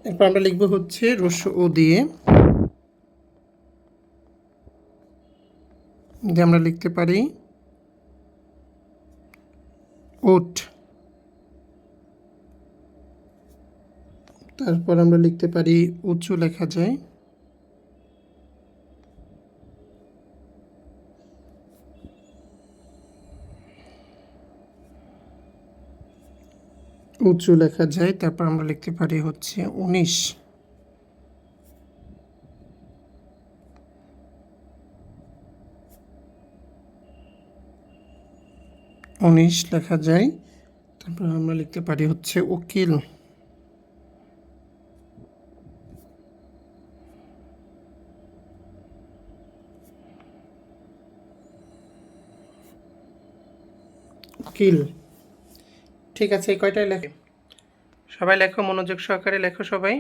এরপর আমরা লিখব হচ্ছে রস্য ও দিয়ে আমরা লিখতে পারি ওট। তারপর আমরা লিখতে পারি উঁচু লেখা যায় উঁচু লেখা যায়। তারপর আমরা লিখতে পারি হচ্ছে 19। 19 লেখা যায়। তারপর আমরা লিখতে পারি হচ্ছে উকিল। উকিল। ঠিক আছে, এই কয়টাই লেখে। সবাই লেখো, মনোযোগ সহকারে লেখো সবাই।